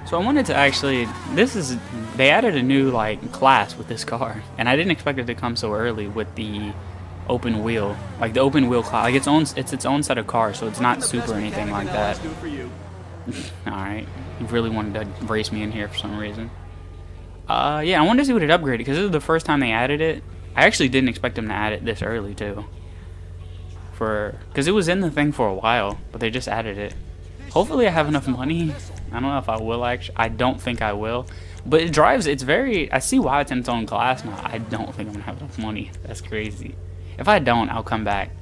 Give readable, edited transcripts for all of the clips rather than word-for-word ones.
So I wanted to actually, they added a new like class with this car, and I didn't expect it to come so early with the open wheel, like the open wheel class, like it's its own set of cars, so it's not super or anything like that. All right, you really wanted to race me in here for some reason. Yeah, I wanted to see what it upgraded because this is the first time they added it. I actually didn't expect them to add it this early too, because it was in the thing for a while, but they just added it. Hopefully I have enough money. I don't know if I will actually. I don't think I will. But it drives, it's very, I see why it's in its own class now. I don't think I'm going to have enough money. That's crazy. If I don't, I'll come back.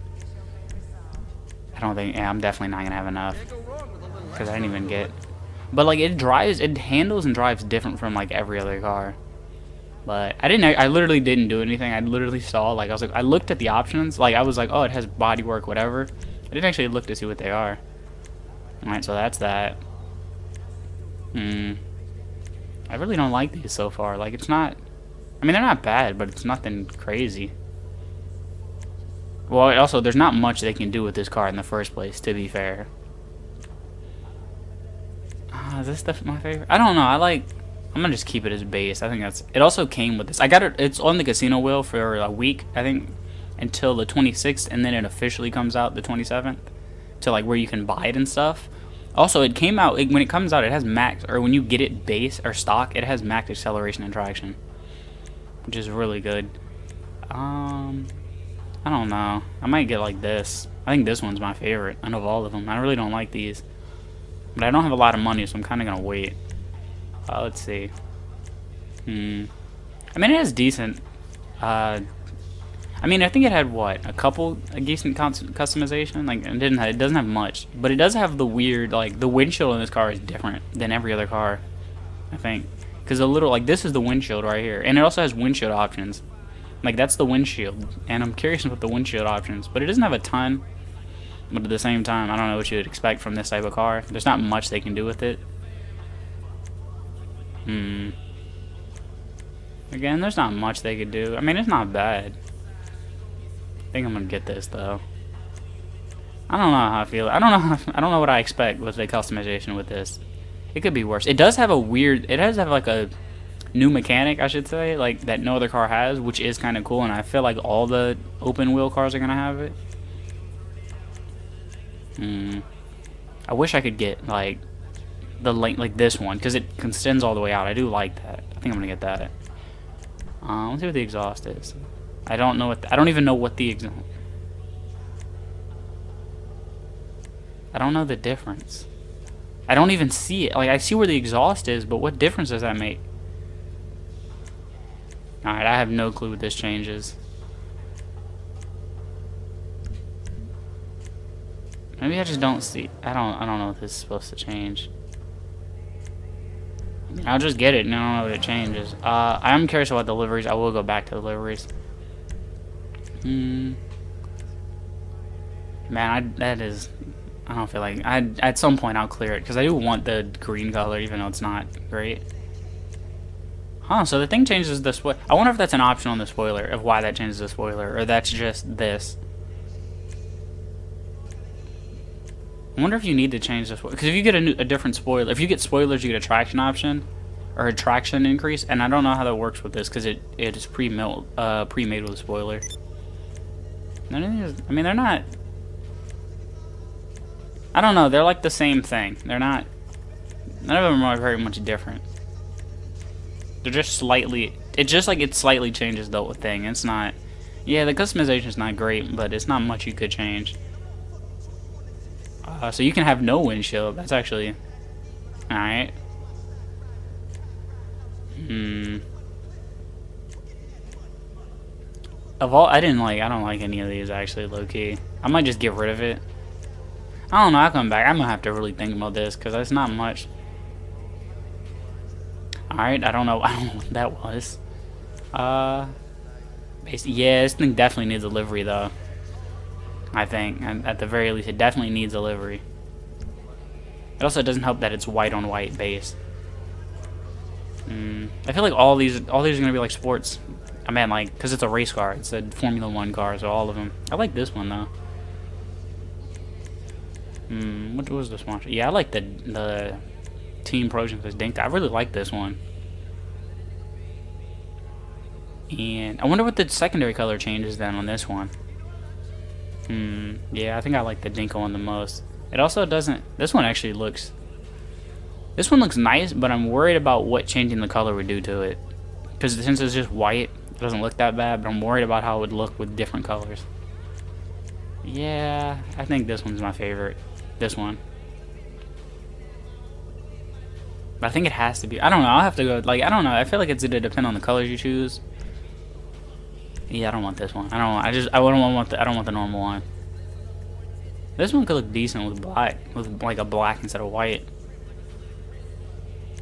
I don't think, yeah, I'm definitely not going to have enough. Because I didn't even get. But like it drives, it handles and drives different from like every other car. But I literally didn't do anything. I literally saw, like, I looked at the options. Like I was like, oh, it has bodywork, whatever. I didn't actually look to see what they are. Alright, so that's that. I really don't like these so far. Like, it's not... I mean, they're not bad, but it's nothing crazy. Well, also, there's not much they can do with this car in the first place, to be fair. Is this stuff my favorite? I don't know. I'm gonna just keep it as base. I think that's... It also came with this. I got it... It's on the casino wheel for a week, I think, until the 26th, and then it officially comes out the 27th. To, like, where you can buy it and stuff. Also, it came out, when it comes out, it has max, or when you get it base or stock, it has max acceleration and traction, which is really good. I don't know. I might get like this. I think this one's my favorite out of all of them. I really don't like these, but I don't have a lot of money, so I'm kind of gonna wait. Let's see. I mean, it has decent. I mean, I think it had a decent customization. Like, it doesn't have much, but it does have the weird, like, the windshield in this car is different than every other car, I think, because this is the windshield right here, and it also has windshield options. Like, that's the windshield, and I'm curious about the windshield options, but it doesn't have a ton. But at the same time, I don't know what you would expect from this type of car. There's not much they can do with it. Again, there's not much they could do. I mean, it's not bad. I think I'm gonna get this though. I don't know how I feel. I don't know what I expect with the customization with this. It could be worse. It does have like a new mechanic, I should say, like that no other car has, which is kind of cool. And I feel like all the open wheel cars are gonna have it. I wish I could get like the length, like this one, because it extends all the way out. I do like that. I think I'm gonna get that. Let's see what the exhaust is. I don't know I don't even know what the exhaust. I don't know the difference. I don't even see it. Like, I see where the exhaust is, but what difference does that make? Alright, I have no clue what this changes. Maybe I just don't see. I don't know what this is supposed to change. I mean, I'll just get it and I don't know what it changes. I am curious about deliveries. I will go back to deliveries. Man, I don't feel like at some point I'll clear it because I do want the green color, even though it's not great. Huh? So the thing changes the spoiler. I wonder if that's an option on the spoiler of why that changes the spoiler, or that's just this. I wonder if you need to change the spoiler, because if you get a different spoiler, if you get spoilers, you get a traction option or a traction increase, and I don't know how that works with this because it is pre-made with a spoiler. I mean, they're not... I don't know, they're like the same thing. They're not... None of them are very much different. They're just slightly... It's just like it slightly changes the thing. It's not... Yeah, the customization is not great, but it's not much you could change. So you can have no windshield. That's actually... Alright. I don't like any of these actually, low-key. I might just get rid of it. I don't know, I'll come back. I'm gonna have to really think about this, because that's not much. Alright, I don't know what that was. Yeah, this thing definitely needs a livery, though. I think, at the very least, it definitely needs a livery. It also doesn't help that it's white on white base. I feel like all these are gonna be like sports. I mean, like, because it's a race car. It's a Formula 1 car, so all of them. I like this one, though. What was the sponsor? Yeah, I like the Team Progen says dinked. I really like this one. And I wonder what the secondary color changes then on this one. Yeah, I think I like the Dinko one the most. It also doesn't... This one actually looks... This one looks nice, but I'm worried about what changing the color would do to it. Because since it's just white, it doesn't look that bad, but I'm worried about how it would look with different colors. Yeah, I think this one's my favorite. This one. But I think it has to be... I don't know, I'll have to go... Like, I don't know, I feel like it's going to depend on the colors you choose. Yeah, I don't want this one. I don't want the normal one. This one could look decent with black, with like a black instead of white.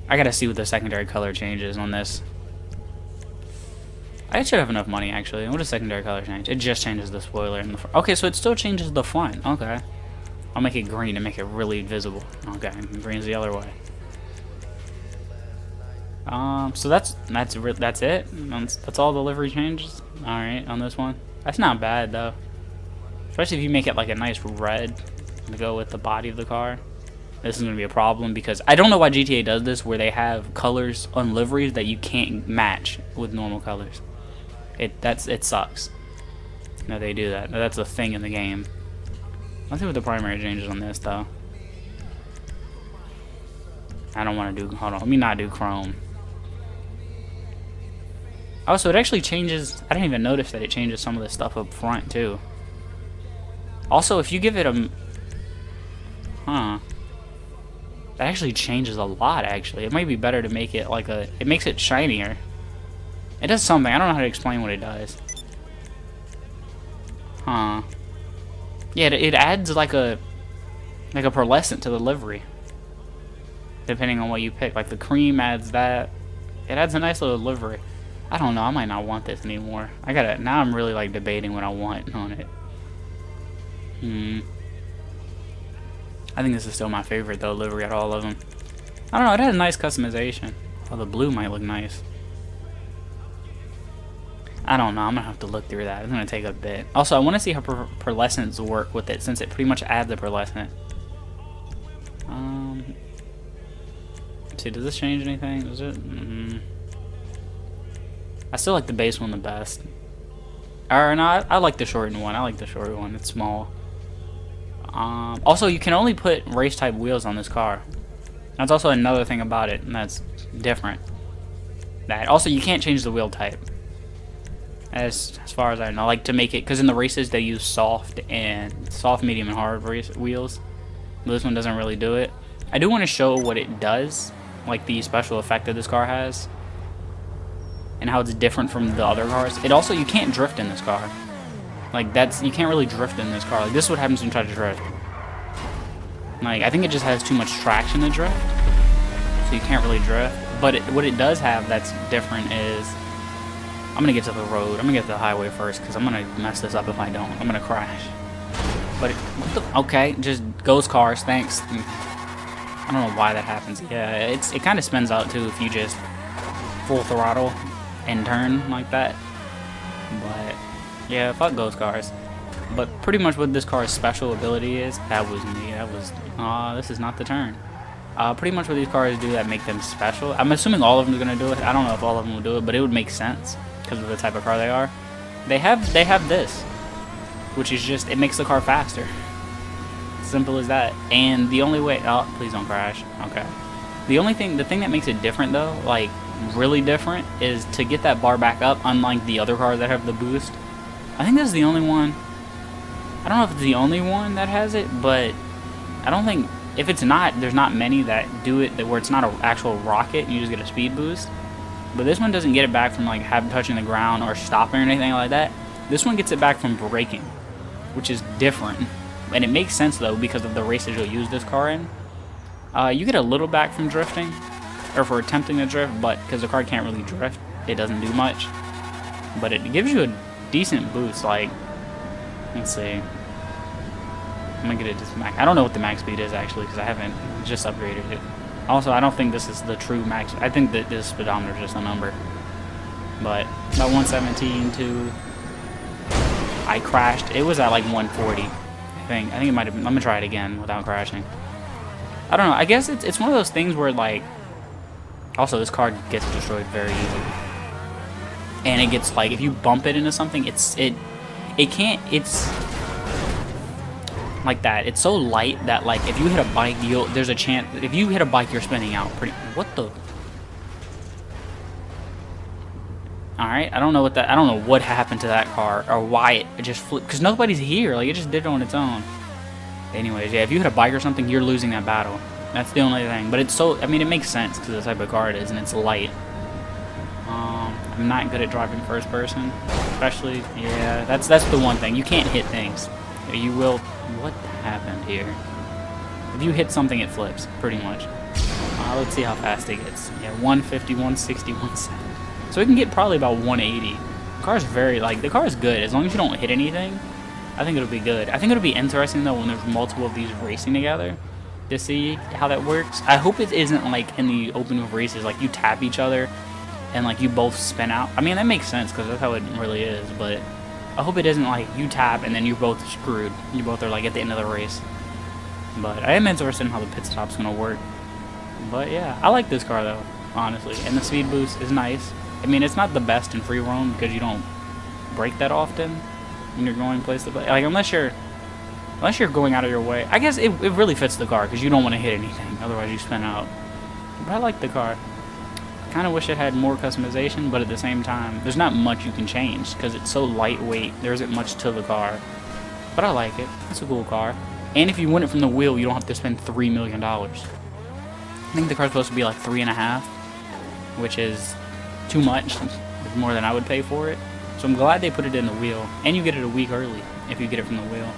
I gotta see what the secondary color changes on this. I should have enough money actually. What does secondary color change? It just changes the spoiler and the front. Okay, so it still changes the front. Okay, I'll make it green to make it really visible. Okay, green's the other way. So that's it. That's all the livery changes. All right, on this one, that's not bad though. Especially if you make it like a nice red to go with the body of the car. This is gonna be a problem because I don't know why GTA does this, where they have colors on liveries that you can't match with normal colors. It sucks. No, they do that. That's a thing in the game. Let's see what the primary changes on this though. I don't want to do. Hold on, let me not do chrome. Oh, so it actually changes. I didn't even notice that it changes some of the stuff up front too. Also, if you give it a... That actually changes a lot, actually. It might be better to make it like a... It makes it shinier. It does something. I don't know how to explain what it does. Yeah, it adds like a pearlescent to the livery. Depending on what you pick. Like the cream adds that. It adds a nice little livery. I don't know. I might not want this anymore. Now I'm really like debating what I want on it. I think this is still my favorite though, livery out of all of them. I don't know, it has a nice customization. Oh, the blue might look nice. I don't know, I'm gonna have to look through that. It's gonna take a bit. Also, I want to see how pearlescents work with it, since it pretty much adds a pearlescent. Let's see, does this change anything? Does it? I still like the base one the best. Or no, I like the shortened one. I like the short one. It's small. Also, you can only put race type wheels on this car. That's also another thing about it, and that's different. Also, you can't change the wheel type. As far as I know, like to make it, because in the races they use soft, medium, and hard wheels. But this one doesn't really do it. I do want to show what it does, like the special effect that this car has, and how it's different from the other cars. It also, you can't drift in this car. Like you can't really drift in this car. Like this is what happens when you try to drift. Like I think it just has too much traction to drift, so you can't really drift. But what it does have that's different is, I'm gonna get to the road. I'm gonna get to the highway first because I'm gonna mess this up if I don't. I'm gonna crash. But okay, just ghost cars. Thanks. I don't know why that happens. Yeah, it kind of spins out too if you just full throttle and turn like that. But yeah, fuck ghost cars. But pretty much what this car's special ability is, that was me. That was, this is not the turn. Pretty much what these cars do that make them special. I'm assuming all of them are gonna do it. I don't know if all of them will do it, but it would make sense because of the type of car they are. They have this, which is just, it makes the car faster. Simple as that. And the only way, oh, please don't crash. Okay. The thing that makes it different though, like really different, is to get that bar back up, unlike the other cars that have the boost. I think this is the only one. I don't know if it's the only one that has it, but I don't think, if it's not, there's not many that do it where it's not an actual rocket and you just get a speed boost. But this one doesn't get it back from like touching the ground or stopping or anything like that. This one gets it back from braking, which is different. And it makes sense though because of the races you'll use this car in. You get a little back from drifting, or for attempting to drift, but because the car can't really drift, it doesn't do much. But it gives you a decent boost. Like, let's see, I'm gonna get it to max. I don't know what the max speed is actually because I haven't just upgraded it. Also, I don't think this is the true max. I think that this speedometer is just a number. But about 117 to, I crashed. It was at like 140. I think it might have been. Let me try it again without crashing. I don't know. I guess it's one of those things where, like, also this car gets destroyed very easily. And it gets, like, if you bump it into something, it can't, it's like that. It's so light that, like, if you hit a bike, there's a chance, if you hit a bike, you're spinning out what the? Alright, I don't know what happened to that car, or why it just flipped, because nobody's here, like, it just did it on its own. Anyways, yeah, if you hit a bike or something, you're losing that battle. That's the only thing, but it's so, I mean, it makes sense, because of the type of car it is, and it's light. I'm not good at driving first person, especially, yeah, that's the one thing, you can't hit things. You will, what happened here? If you hit something, it flips, pretty much. Let's see how fast it gets. Yeah, 150, 160, 170. So it can get probably about 180. The car's very, like, the car is good. As long as you don't hit anything, I think it'll be good. I think it'll be interesting, though, when there's multiple of these racing together to see how that works. I hope it isn't, like, in the open wheel races, like, you tap each other and, like, you both spin out. I mean, that makes sense, because that's how it really is, but I hope it isn't, like, you tap and then you're both screwed. You both are, like, at the end of the race. But I am interested in how the pit stop's going to work. But, yeah, I like this car, though, honestly. And the speed boost is nice. I mean, it's not the best in free roam because you don't brake that often when you're going place to place. Like, unless you're going out of your way. I guess it really fits the car because you don't want to hit anything. Otherwise, you spin out. But I like the car. Kind of wish it had more customization, but at the same time, there's not much you can change because it's so lightweight. There isn't much to the car. But I like it. It's a cool car. And if you win it from the wheel, you don't have to spend $3 million. I think the car's supposed to be like 3.5, which is too much. It's more than I would pay for it. So I'm glad they put it in the wheel. And you get it a week early if you get it from the wheel.